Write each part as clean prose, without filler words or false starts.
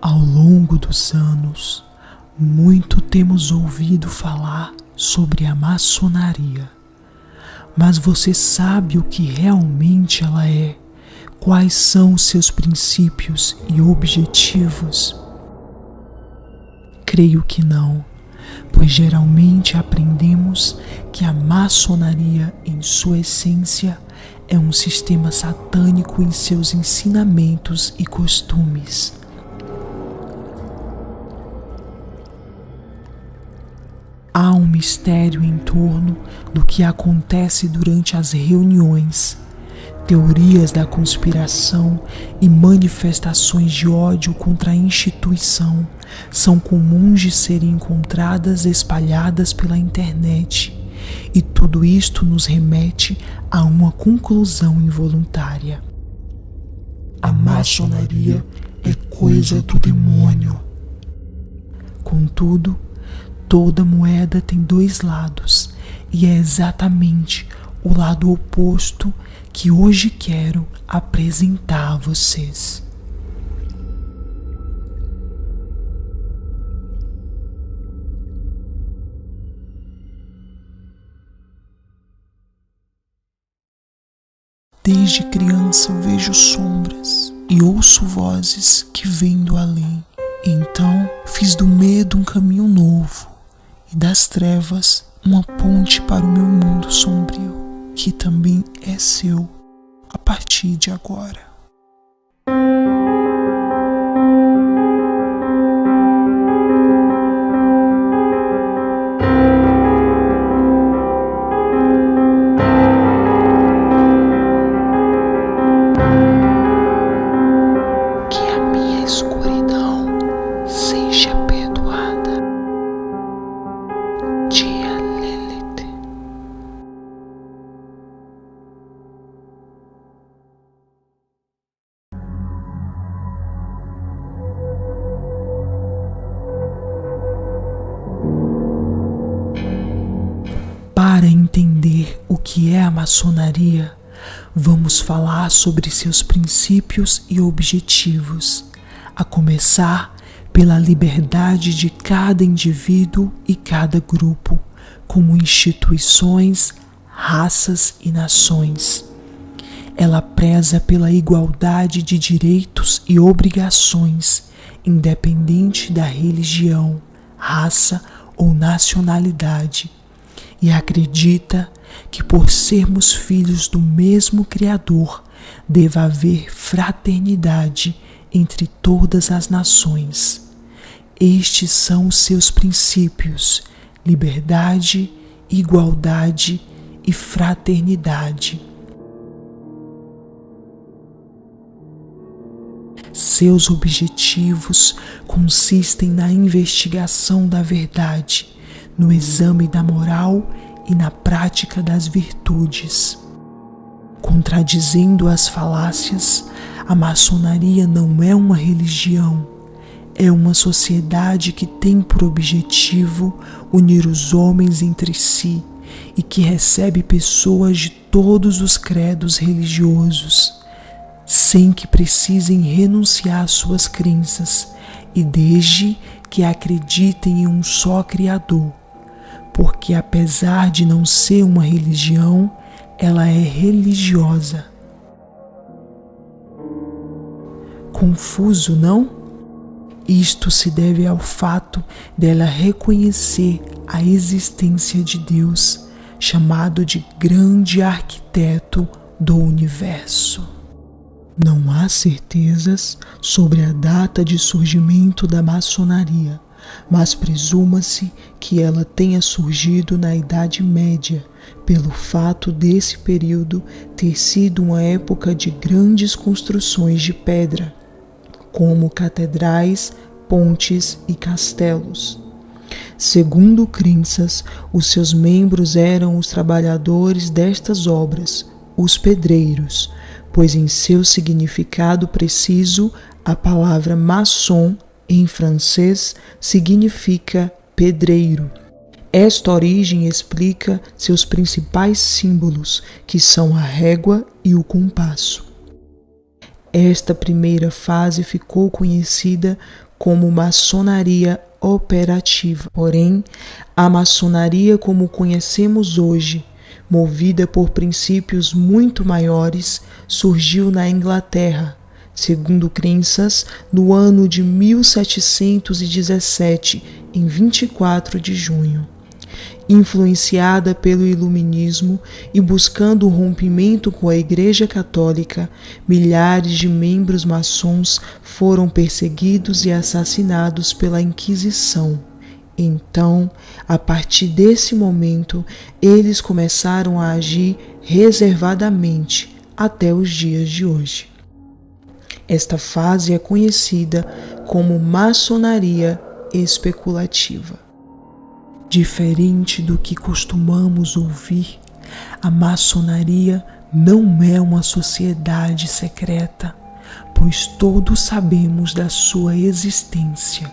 Ao longo dos anos, muito temos ouvido falar sobre a maçonaria. Mas você sabe o que realmente ela é? Quais são os seus princípios e objetivos? Creio que não, pois geralmente aprendemos que a maçonaria, em sua essência, é um sistema satânico em seus ensinamentos e costumes. Há um mistério em torno do que acontece durante as reuniões. Teorias da conspiração e manifestações de ódio contra a instituição são comuns de serem encontradas espalhadas pela internet, e tudo isto nos remete a uma conclusão involuntária. A maçonaria é coisa do demônio. Contudo, toda moeda tem dois lados, e é exatamente o lado oposto que hoje quero apresentar a vocês. Desde criança vejo sombras e ouço vozes que vêm do além. Então fiz do medo um caminho novo e das trevas uma ponte para o meu mundo sombrio, que também é seu a partir de agora. Que a minha escuridão seja perdoada. Tia Lilith. Para entender o que é a maçonaria, vamos falar sobre seus princípios e objetivos, a começar pela liberdade de cada indivíduo e cada grupo, como instituições, raças e nações. Ela preza pela igualdade de direitos e obrigações, independente da religião, raça ou nacionalidade, e acredita que por sermos filhos do mesmo Criador, deva haver fraternidade entre todas as nações. Estes são os seus princípios: liberdade, igualdade e fraternidade. Seus objetivos consistem na investigação da verdade, no exame da moral e na prática das virtudes. Contradizendo as falácias, a maçonaria não é uma religião, é uma sociedade que tem por objetivo unir os homens entre si e que recebe pessoas de todos os credos religiosos, sem que precisem renunciar às suas crenças e desde que acreditem em um só Criador, porque apesar de não ser uma religião, ela é religiosa. Confuso, não? Isto se deve ao fato dela reconhecer a existência de Deus, chamado de grande arquiteto do universo. Não há certezas sobre a data de surgimento da maçonaria, mas presuma-se que ela tenha surgido na Idade Média, pelo fato desse período ter sido uma época de grandes construções de pedra, como catedrais, pontes e castelos. Segundo crenças, os seus membros eram os trabalhadores destas obras, os pedreiros, pois em seu significado preciso a palavra maçom em francês significa pedreiro, Esta origem explica seus principais símbolos, que são a régua e o compasso. Esta primeira fase ficou conhecida como maçonaria operativa. Porém, a maçonaria como conhecemos hoje, movida por princípios muito maiores, surgiu na Inglaterra, segundo crenças, no ano de 1717, em 24 de junho. Influenciada pelo iluminismo e buscando o rompimento com a Igreja Católica, milhares de membros maçons foram perseguidos e assassinados pela Inquisição. Então, a partir desse momento, eles começaram a agir reservadamente até os dias de hoje. Esta fase é conhecida como maçonaria especulativa. Diferente do que costumamos ouvir, a maçonaria não é uma sociedade secreta, pois todos sabemos da sua existência.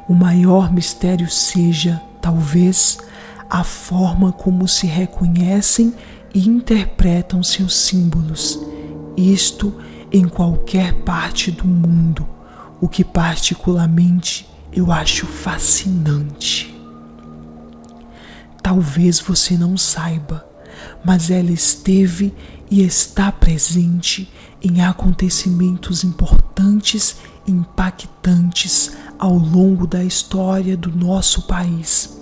O maior mistério seja, talvez, a forma como se reconhecem e interpretam seus símbolos, isto em qualquer parte do mundo, o que particularmente eu acho fascinante. Talvez você não saiba, mas ela esteve e está presente em acontecimentos importantes e impactantes ao longo da história do nosso país,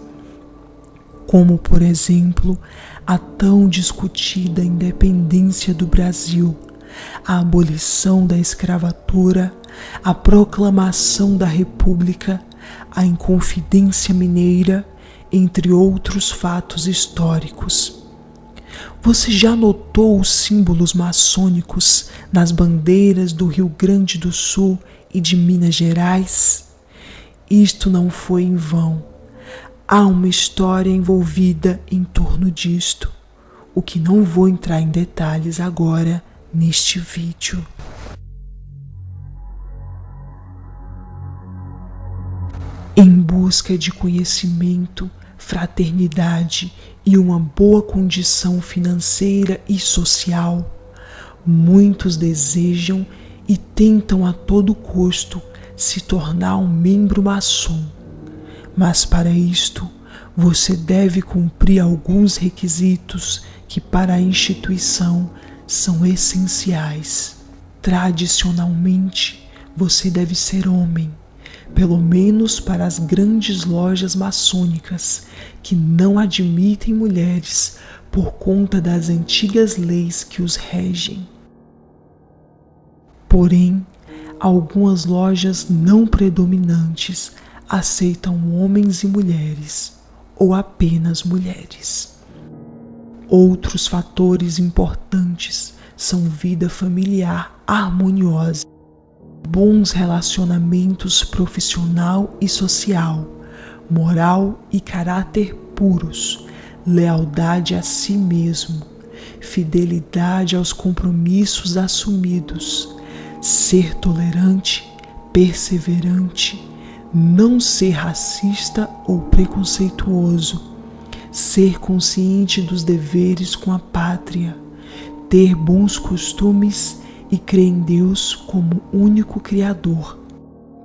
como, por exemplo, a tão discutida independência do Brasil, a abolição da escravatura, a proclamação da República, a Inconfidência Mineira, entre outros fatos históricos. Você já notou os símbolos maçônicos nas bandeiras do Rio Grande do Sul e de Minas Gerais? Isto não foi em vão. Há uma história envolvida em torno disto, o que não vou entrar em detalhes agora neste vídeo. Em busca de conhecimento, fraternidade e uma boa condição financeira e social, muitos desejam e tentam a todo custo se tornar um membro maçom. Mas para isto, você deve cumprir alguns requisitos que para a instituição são essenciais. Tradicionalmente, você deve ser homem, pelo menos para as grandes lojas maçônicas, que não admitem mulheres por conta das antigas leis que os regem. Porém, algumas lojas não predominantes aceitam homens e mulheres, ou apenas mulheres. Outros fatores importantes são vida familiar harmoniosa, bons relacionamentos profissional e social, moral e caráter puros, lealdade a si mesmo, fidelidade aos compromissos assumidos, ser tolerante, perseverante, não ser racista ou preconceituoso, ser consciente dos deveres com a pátria, ter bons costumes e crer em Deus como único Criador.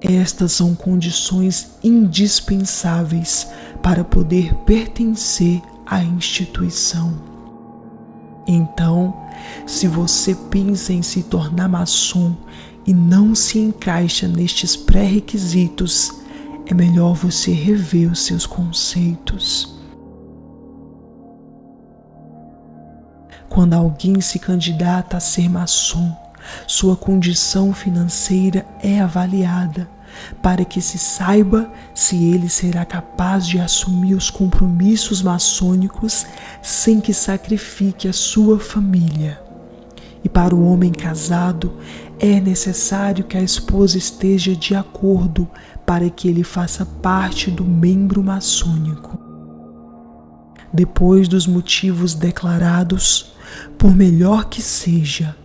Estas são condições indispensáveis para poder pertencer à instituição. Então, se você pensa em se tornar maçom e não se encaixa nestes pré-requisitos, é melhor você rever os seus conceitos. Quando alguém se candidata a ser maçom, sua condição financeira é avaliada para que se saiba se ele será capaz de assumir os compromissos maçônicos sem que sacrifique a sua família. E para o homem casado, é necessário que a esposa esteja de acordo para que ele faça parte do membro maçônico. Depois dos motivos declarados, por melhor que seja,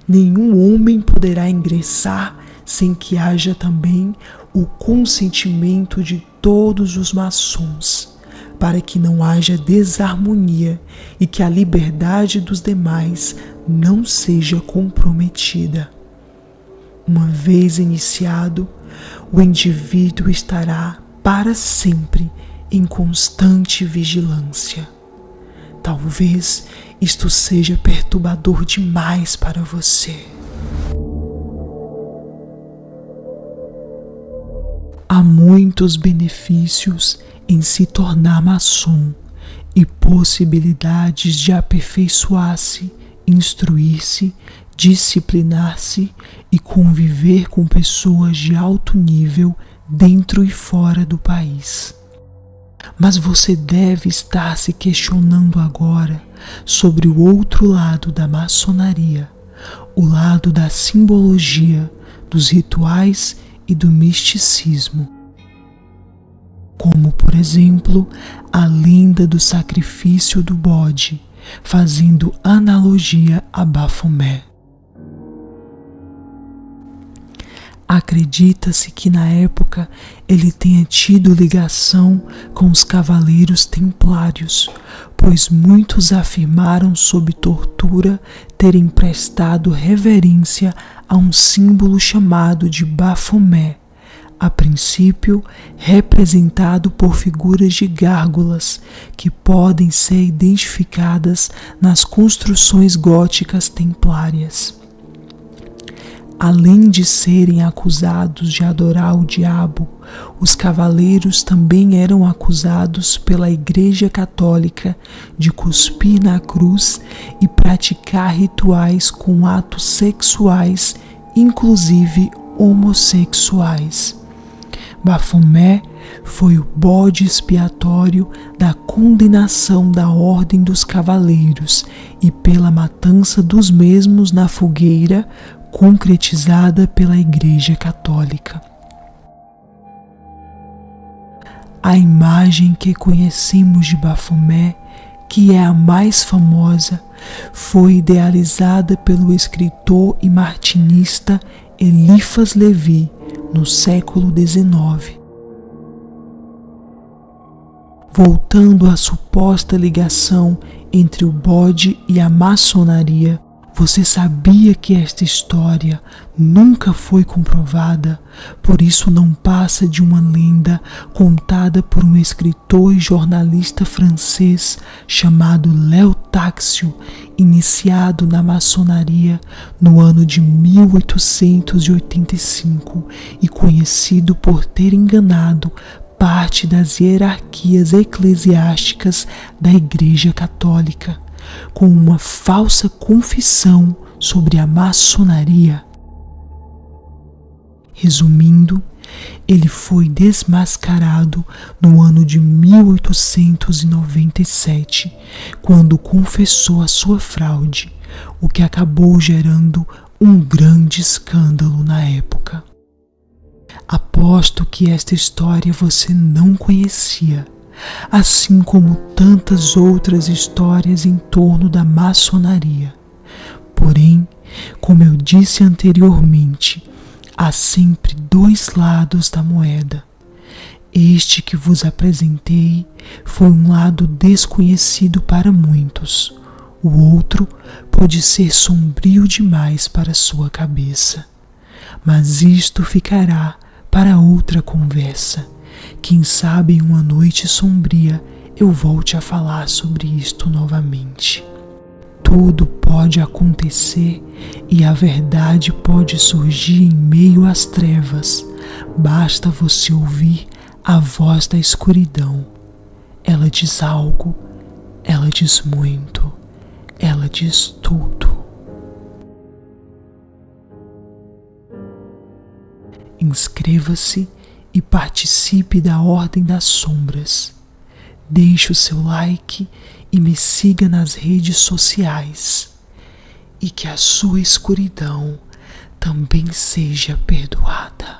nenhum homem poderá ingressar sem que haja também o consentimento de todos os maçons, para que não haja desarmonia e que a liberdade dos demais não seja comprometida. Uma vez iniciado, o indivíduo estará para sempre em constante vigilância. Talvez isto seja perturbador demais para você. Há muitos benefícios em se tornar maçom e possibilidades de aperfeiçoar-se, instruir-se, disciplinar-se e conviver com pessoas de alto nível dentro e fora do país. Mas você deve estar se questionando agora sobre o outro lado da maçonaria, o lado da simbologia, dos rituais e do misticismo. Como, por exemplo, a lenda do sacrifício do bode, fazendo analogia a Bafomé. Acredita-se que na época ele tenha tido ligação com os cavaleiros templários, pois muitos afirmaram sob tortura terem prestado reverência a um símbolo chamado de Bafomé, a princípio representado por figuras de gárgulas que podem ser identificadas nas construções góticas templárias. Além de serem acusados de adorar o diabo, os cavaleiros também eram acusados pela Igreja Católica de cuspir na cruz e praticar rituais com atos sexuais, inclusive homossexuais. Bafomé foi o bode expiatório da condenação da Ordem dos Cavaleiros e pela matança dos mesmos na fogueira, concretizada pela Igreja Católica. A imagem que conhecemos de Bafomé, que é a mais famosa, foi idealizada pelo escritor e martinista Eliphas Levi no século XIX. Voltando à suposta ligação entre o bode e a maçonaria, você sabia que esta história nunca foi comprovada, por isso não passa de uma lenda contada por um escritor e jornalista francês chamado Léo Taxio, iniciado na maçonaria no ano de 1885 e conhecido por ter enganado parte das hierarquias eclesiásticas da Igreja Católica, com uma falsa confissão sobre a maçonaria. Resumindo, ele foi desmascarado no ano de 1897, quando confessou a sua fraude, o que acabou gerando um grande escândalo na época. Aposto que esta história você não conhecia, assim como tantas outras histórias em torno da maçonaria. Porém, como eu disse anteriormente, há sempre dois lados da moeda. Este que vos apresentei foi um lado desconhecido para muitos. O outro pode ser sombrio demais para sua cabeça. Mas isto ficará para outra conversa. Quem sabe em uma noite sombria eu volte a falar sobre isto novamente. Tudo pode acontecer e a verdade pode surgir em meio às trevas. Basta você ouvir a voz da escuridão. Ela diz algo, ela diz muito, ela diz tudo. Inscreva-se e participe da Ordem das Sombras. Deixe o seu like e me siga nas redes sociais. E que a sua escuridão também seja perdoada.